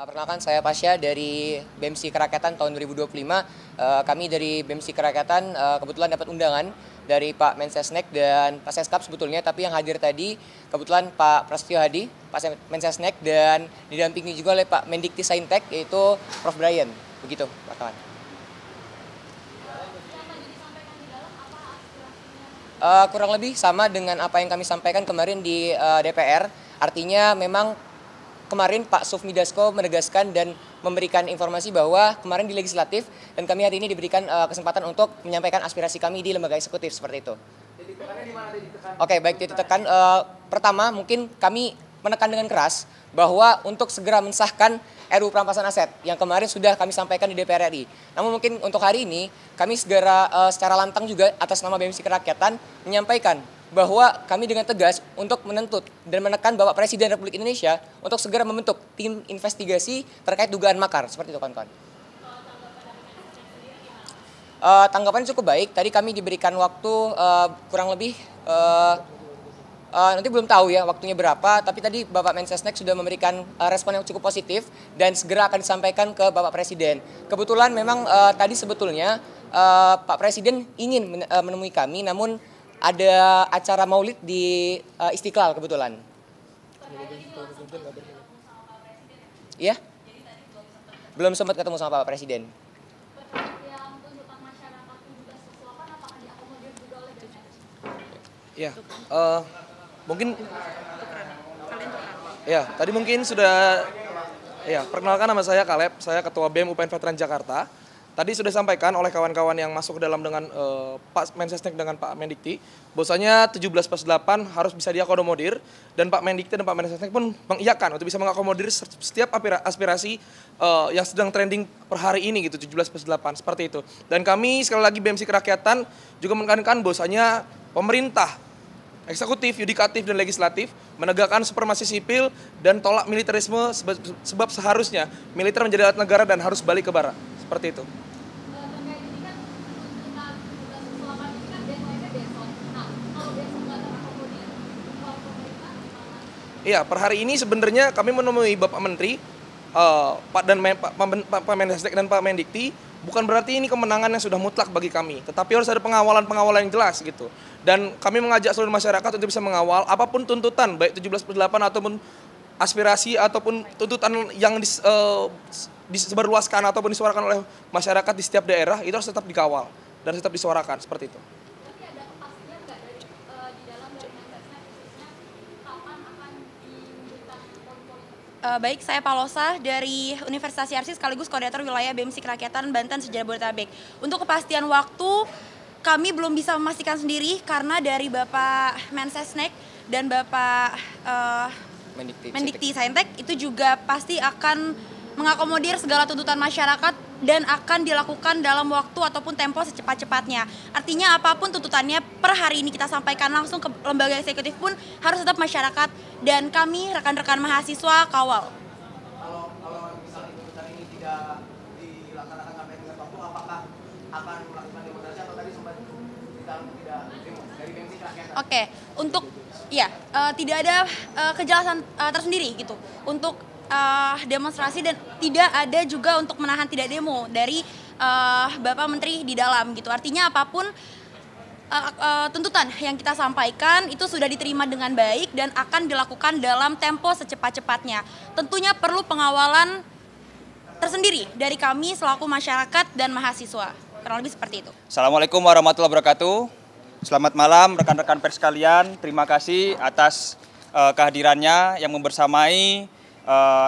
Perkenalkan saya Pasya dari BEMSI Kerakyatan tahun 2025. Kami dari BEMSI Kerakyatan kebetulan dapat undangan dari Pak Mensesnek dan Pak Seskap sebetulnya, tapi yang hadir tadi kebetulan Pak Prasetyo Hadi, Pak Mensesnek, dan didampingi juga oleh Pak Mendikti Saintek yaitu Prof. Brian. Begitu, Pak kawan. Kurang lebih sama dengan apa yang kami sampaikan kemarin di DPR. Artinya memang kemarin Pak Sufmi Dasko menegaskan dan memberikan informasi bahwa kemarin di legislatif dan kami hari ini diberikan kesempatan untuk menyampaikan aspirasi kami di lembaga eksekutif seperti itu. Titik tekannya di mana? Oke, baik, titik tekan pertama mungkin kami menekan dengan keras bahwa untuk segera mensahkan RUU Perampasan Aset yang kemarin sudah kami sampaikan di DPR RI. Namun mungkin untuk hari ini kami segera secara lantang juga atas nama BEMSI Kerakyatan menyampaikan bahwa kami dengan tegas untuk menuntut dan menekan Bapak Presiden Republik Indonesia untuk segera membentuk tim investigasi terkait dugaan makar. Seperti itu, kawan-kawan. Tanggapannya cukup baik. Tadi kami diberikan waktu kurang lebih, nanti belum tahu ya waktunya berapa, tapi tadi Bapak Mensesnek sudah memberikan respon yang cukup positif dan segera akan disampaikan ke Bapak Presiden. Kebetulan memang tadi sebetulnya Pak Presiden ingin menemui kami, namun ada acara maulid di Istiqlal kebetulan. Iya? Belum sempat ketemu sama Pak Presiden. Ya, mungkin ya tadi mungkin sudah ya perkenalkan, nama saya Kaleb, saya Ketua BEM UPN Veteran Jakarta. Tadi sudah disampaikan oleh kawan-kawan yang masuk ke dalam dengan Pak Mensesnek dengan Pak Mendikti, bahwasanya 17+8 harus bisa diakomodir, dan Pak Mendikti dan Pak Mensesnek pun mengiyakan untuk bisa mengakomodir setiap aspirasi yang sedang trending per hari ini gitu, 17+8 seperti itu. Dan kami sekali lagi BEMSI Kerakyatan juga menekankan bahwasanya pemerintah, eksekutif, yudikatif, dan legislatif menegakkan supremasi sipil dan tolak militerisme sebab seharusnya militer menjadi alat negara dan harus balik ke bara. Seperti itu. Iya, per hari ini sebenarnya kami menemui Bapak Menteri, Pak Mensesnek dan Pak Mendikti. Bukan berarti ini kemenangan yang sudah mutlak bagi kami, tetapi harus ada pengawalan yang jelas gitu. Dan kami mengajak seluruh masyarakat untuk bisa mengawal apapun tuntutan, baik 17+8 ataupun aspirasi ataupun tuntutan yang disebarluaskan ataupun disuarakan oleh masyarakat di setiap daerah, itu harus tetap dikawal dan tetap disuarakan seperti itu. Tapi ada kepastian nggak di dalam dari Mensesnek khususnya kapan akan dimunculkan poin-poin? Baik, saya Palosa dari Universitas Yarsi sekaligus koordinator wilayah BEMSI Kerakyatan Banten Sejabodetabek. Untuk kepastian waktu kami belum bisa memastikan sendiri karena dari Bapak Mensesnek dan Bapak Mendikti Saintek itu juga pasti akan mengakomodir segala tuntutan masyarakat dan akan dilakukan dalam waktu ataupun tempo secepat-cepatnya. Artinya apapun tuntutannya per hari ini kita sampaikan langsung ke lembaga eksekutif pun harus tetap masyarakat dan kami rekan-rekan mahasiswa kawal. Kalau misalnya tuntutan ini tidak dilaksanakan sampai dengan waktu, apakah akan melakukan demonstrasi atau tadi sempat tidak demo dari BEMSI Kerakyatan? Oke, untuk tidak ada kejelasan tersendiri gitu untuk demonstrasi dan tidak ada juga untuk menahan tidak demo dari Bapak Menteri di dalam gitu. Artinya apapun tuntutan yang kita sampaikan itu sudah diterima dengan baik dan akan dilakukan dalam tempo secepat-cepatnya. Tentunya perlu pengawalan tersendiri dari kami selaku masyarakat dan mahasiswa. Kurang lebih seperti itu. Assalamualaikum warahmatullahi wabarakatuh. Selamat malam rekan-rekan pers sekalian. Terima kasih atas kehadirannya yang membersamai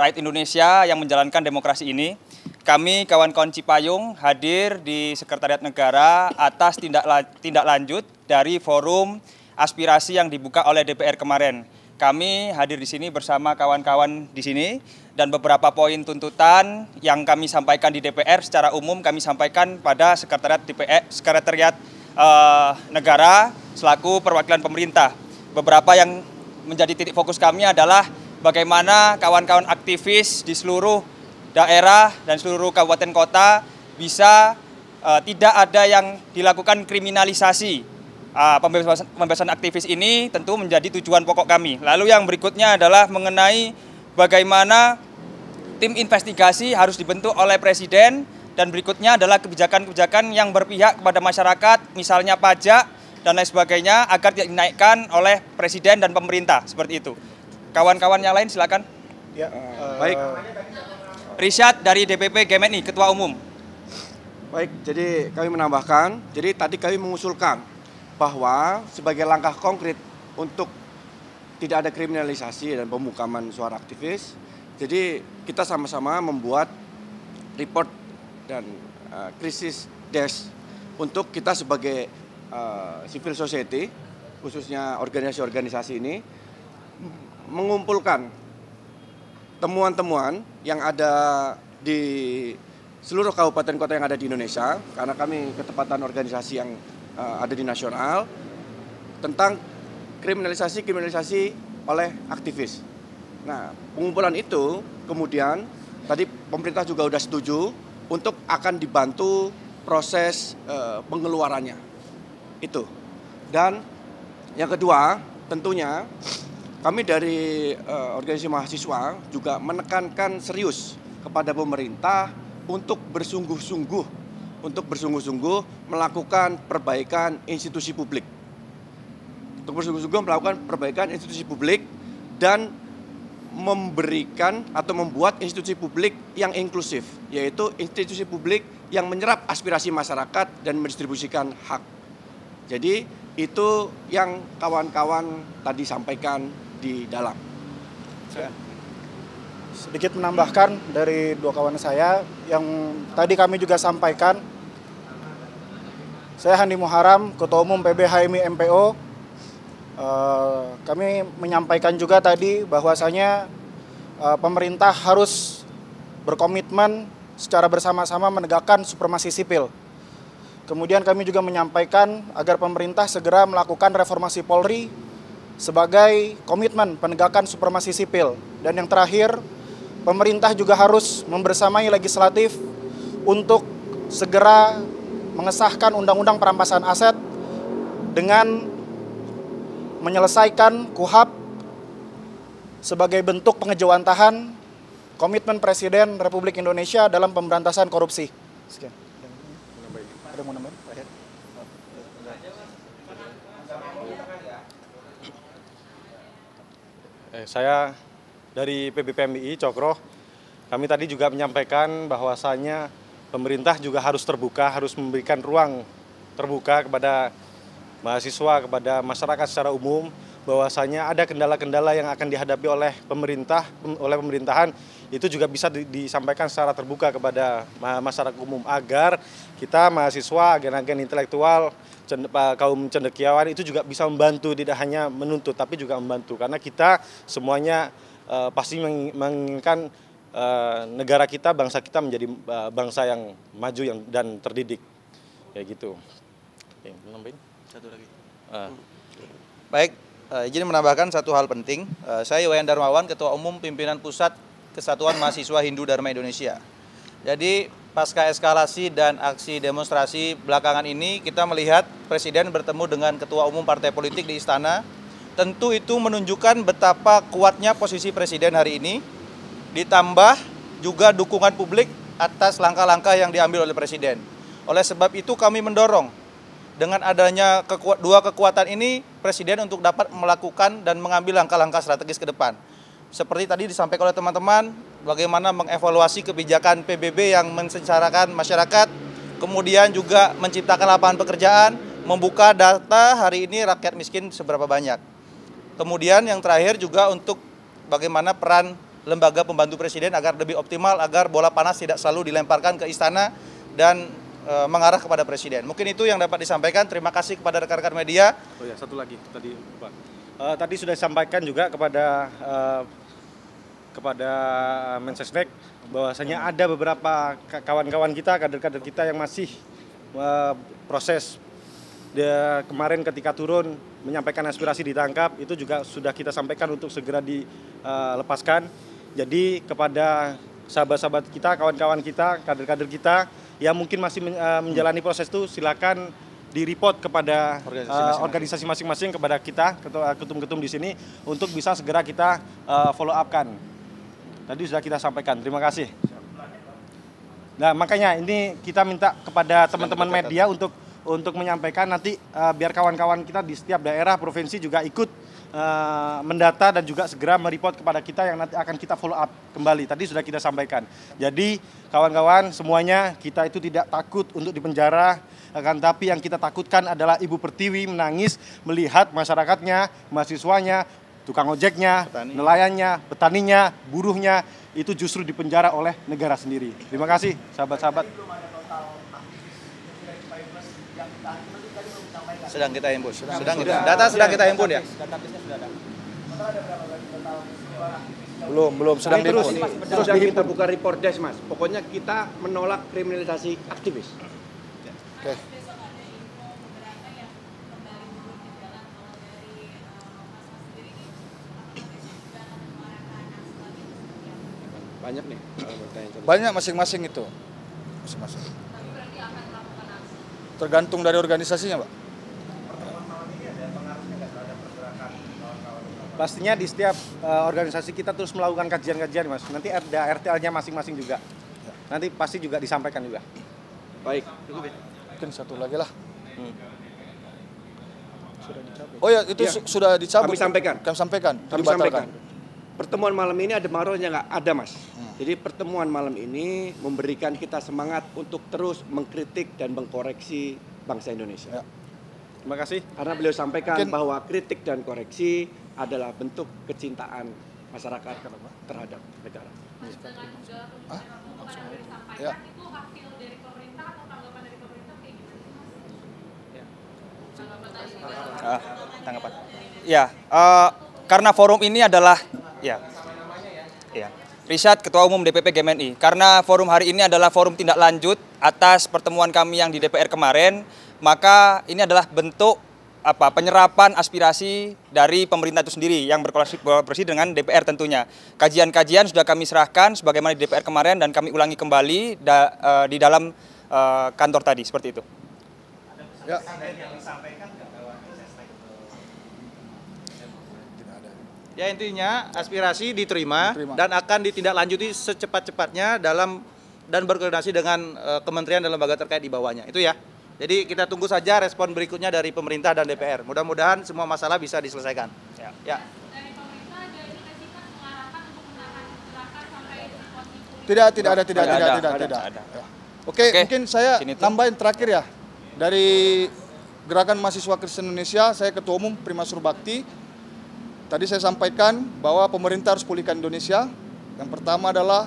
rakyat Indonesia yang menjalankan demokrasi ini. Kami kawan-kawan Cipayung hadir di Sekretariat Negara atas tindak lanjut dari forum aspirasi yang dibuka oleh DPR kemarin. Kami hadir di sini bersama kawan-kawan di sini dan beberapa poin tuntutan yang kami sampaikan di DPR secara umum kami sampaikan pada Sekretariat Negara selaku perwakilan pemerintah. Beberapa yang menjadi titik fokus kami adalah bagaimana kawan-kawan aktivis di seluruh daerah dan seluruh kabupaten kota bisa tidak ada yang dilakukan kriminalisasi. Pembebasan aktivis ini tentu menjadi tujuan pokok kami. Lalu yang berikutnya adalah mengenai bagaimana tim investigasi harus dibentuk oleh Presiden, dan berikutnya adalah kebijakan-kebijakan yang berpihak kepada masyarakat, misalnya pajak dan lain sebagainya, agar tidak dinaikkan oleh Presiden dan pemerintah, seperti itu. Kawan-kawan yang lain silakan. Ya, Baik. Rishad dari DPP GMNI, Ketua Umum. baik, jadi kami menambahkan, jadi tadi kami mengusulkan bahwa sebagai langkah konkret untuk tidak ada kriminalisasi dan pemukaman suara aktivis, jadi kita sama-sama membuat report dan krisis desk untuk kita sebagai civil society, khususnya organisasi-organisasi ini, mengumpulkan temuan-temuan yang ada di seluruh kabupaten kota yang ada di Indonesia, karena kami ketepatan organisasi yang ada di nasional, tentang kriminalisasi oleh aktivis. Nah, pengumpulan itu kemudian tadi pemerintah juga sudah setuju untuk akan dibantu proses pengeluarannya. Itu. Dan yang kedua, tentunya kami dari organisasi mahasiswa juga menekankan serius kepada pemerintah untuk bersungguh-sungguh melakukan perbaikan institusi publik. Untuk bersungguh-sungguh melakukan perbaikan institusi publik dan memberikan atau membuat institusi publik yang inklusif, yaitu institusi publik yang menyerap aspirasi masyarakat dan mendistribusikan hak. Jadi itu yang kawan-kawan tadi sampaikan di dalam. Sedikit menambahkan dari dua kawan saya yang tadi kami juga sampaikan. Saya Handi Muharam, Ketua Umum PB HMI MPO. Kami menyampaikan juga tadi bahwasanya pemerintah harus berkomitmen secara bersama-sama menegakkan supremasi sipil. Kemudian kami juga menyampaikan agar pemerintah segera melakukan reformasi Polri sebagai komitmen penegakan supremasi sipil. Dan yang terakhir, pemerintah juga harus membersamai legislatif untuk segera mengesahkan undang-undang perampasan aset dengan menyelesaikan KUHAP sebagai bentuk pengejawantahan komitmen Presiden Republik Indonesia dalam pemberantasan korupsi. Sekian. Ada mau nambahin? Saya dari PBPMI Cokro, kami tadi juga menyampaikan bahwasanya pemerintah juga harus terbuka, harus memberikan ruang terbuka kepada mahasiswa, kepada masyarakat secara umum, bahwasanya ada kendala-kendala yang akan dihadapi oleh pemerintahan, itu juga bisa disampaikan secara terbuka kepada masyarakat umum agar kita mahasiswa, agen-agen intelektual, kaum cendekiawan itu juga bisa membantu, tidak hanya menuntut tapi juga membantu, karena kita semuanya pasti menginginkan negara kita, bangsa kita menjadi bangsa yang maju dan terdidik, kayak gitu. Oke, nambahin satu lagi. Baik, izin menambahkan satu hal penting. Saya Wayan Darmawan, Ketua Umum Pimpinan Pusat Kesatuan Mahasiswa Hindu Dharma Indonesia. Jadi pasca eskalasi dan aksi demonstrasi belakangan ini, kita melihat Presiden bertemu dengan Ketua Umum Partai Politik di Istana. Tentu itu menunjukkan betapa kuatnya posisi Presiden hari ini, ditambah juga dukungan publik atas langkah-langkah yang diambil oleh Presiden. Oleh sebab itu kami mendorong dengan adanya dua kekuatan ini, Presiden untuk dapat melakukan dan mengambil langkah-langkah strategis ke depan. Seperti tadi disampaikan oleh teman-teman, bagaimana mengevaluasi kebijakan PBB yang mensengsarakan masyarakat, kemudian juga menciptakan lapangan pekerjaan, membuka data hari ini rakyat miskin seberapa banyak. Kemudian yang terakhir juga untuk bagaimana peran lembaga pembantu Presiden agar lebih optimal, agar bola panas tidak selalu dilemparkan ke istana dan mengarah kepada Presiden. Mungkin itu yang dapat disampaikan. Terima kasih kepada rekan-rekan media. Oh ya, satu lagi tadi Pak. Tadi sudah disampaikan juga kepada Mensesnek bahwasanya ada beberapa kawan-kawan kita, kader-kader kita yang masih proses. Kemarin ketika turun menyampaikan aspirasi ditangkap, itu juga sudah kita sampaikan untuk segera dilepaskan. Jadi kepada sahabat-sahabat kita, kawan-kawan kita, kader-kader kita yang mungkin masih menjalani proses itu, silakan di-report kepada organisasi masing-masing, kepada kita, ketum-ketum di sini, untuk bisa segera kita follow up-kan. Tadi sudah kita sampaikan. Terima kasih. Nah, makanya ini kita minta kepada teman-teman media untuk menyampaikan nanti biar kawan-kawan kita di setiap daerah provinsi juga ikut mendata dan juga segera mereport kepada kita yang nanti akan kita follow up kembali. Tadi sudah kita sampaikan. Jadi kawan-kawan semuanya kita itu tidak takut untuk dipenjara, akan tapi yang kita takutkan adalah Ibu Pertiwi menangis melihat masyarakatnya, mahasiswanya, tukang ojeknya, nelayannya, petaninya, buruhnya itu justru dipenjara oleh negara sendiri. Terima kasih sahabat-sahabat. Sedang kita himpun. Data sedang kita himpun ya. Belum sedang terus dihimpun. terus kita buka report desk, Mas. Pokoknya kita menolak kriminalisasi aktivis. Oke. Banyak nih. Banyak masing-masing itu. Masing-masing. Tergantung dari organisasinya, Pak. Pastinya di setiap organisasi kita terus melakukan kajian-kajian, Mas. Nanti ada RTL-nya masing-masing juga. Nanti pasti juga disampaikan juga. Baik. Mungkin satu lagi lah. Oh ya, itu sudah dicabut. Kami sampaikan. Kami sampaikan. Kami sampaikan. Pertemuan malam ini ada marohnya nggak? Ada, Mas. Jadi pertemuan malam ini memberikan kita semangat untuk terus mengkritik dan mengkoreksi bangsa Indonesia. Ya. Terima kasih. Karena beliau sampaikan bahwa kritik dan koreksi adalah bentuk kecintaan masyarakat terhadap negara. Ya. Itu hasil dari pemerintah atau tanggapan dari pemerintah kayak gimana? Tanggapan. Ya, karena forum ini adalah Rishad, Ketua Umum DPP GMNI. Karena forum hari ini adalah forum tindak lanjut atas pertemuan kami yang di DPR kemarin, maka ini adalah bentuk penyerapan aspirasi dari pemerintah itu sendiri yang berkolaborasi dengan DPR tentunya. Kajian-kajian sudah kami serahkan sebagaimana di DPR kemarin dan kami ulangi kembali di dalam kantor tadi, seperti itu. Ya. Ya, intinya aspirasi diterima dan akan ditindaklanjuti secepat-cepatnya dan berkoordinasi dengan kementerian dan lembaga terkait di bawahnya. Itu ya. Jadi kita tunggu saja respon berikutnya dari pemerintah dan DPR. Mudah-mudahan semua masalah bisa diselesaikan. Ya. Dari pemerintah ada indikasi kan mengarahkan untuk menahan gerakan sampai di posisi Tidak. Ya. Oke, mungkin saya tambahin terakhir ya. Dari Gerakan Mahasiswa Kristen Indonesia, saya Ketua Umum Prima Surbakti. Tadi saya sampaikan bahwa pemerintah harus pulihkan Indonesia. Yang pertama adalah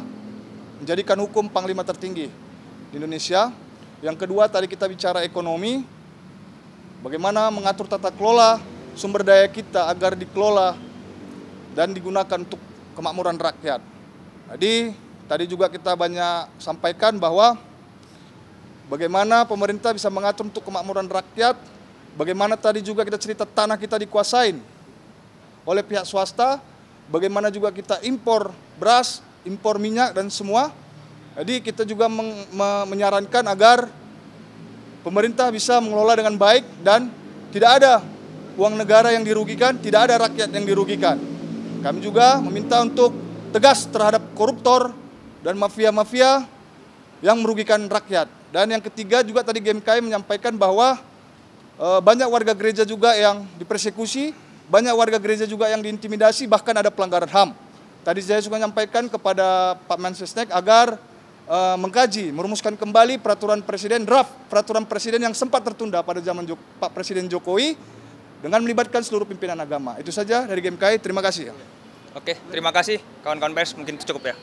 menjadikan hukum panglima tertinggi di Indonesia. Yang kedua tadi kita bicara ekonomi, bagaimana mengatur tata kelola sumber daya kita agar dikelola dan digunakan untuk kemakmuran rakyat. Jadi tadi juga kita banyak sampaikan bahwa bagaimana pemerintah bisa mengatur untuk kemakmuran rakyat, bagaimana tadi juga kita cerita tanah kita dikuasain oleh pihak swasta, bagaimana juga kita impor beras, impor minyak dan semua. Jadi kita juga menyarankan agar pemerintah bisa mengelola dengan baik dan tidak ada uang negara yang dirugikan, tidak ada rakyat yang dirugikan. Kami juga meminta untuk tegas terhadap koruptor dan mafia-mafia yang merugikan rakyat. Dan yang ketiga juga tadi GMKI menyampaikan bahwa banyak warga gereja juga yang dipersekusi, banyak warga gereja juga yang diintimidasi, bahkan ada pelanggaran HAM. Tadi saya juga menyampaikan kepada Pak Mensesnek agar mengkaji, merumuskan kembali peraturan presiden, draft peraturan presiden yang sempat tertunda pada zaman Pak Presiden Jokowi dengan melibatkan seluruh pimpinan agama. Itu saja dari GMKI, terima kasih. Oke, terima kasih kawan-kawan pers, mungkin cukup ya.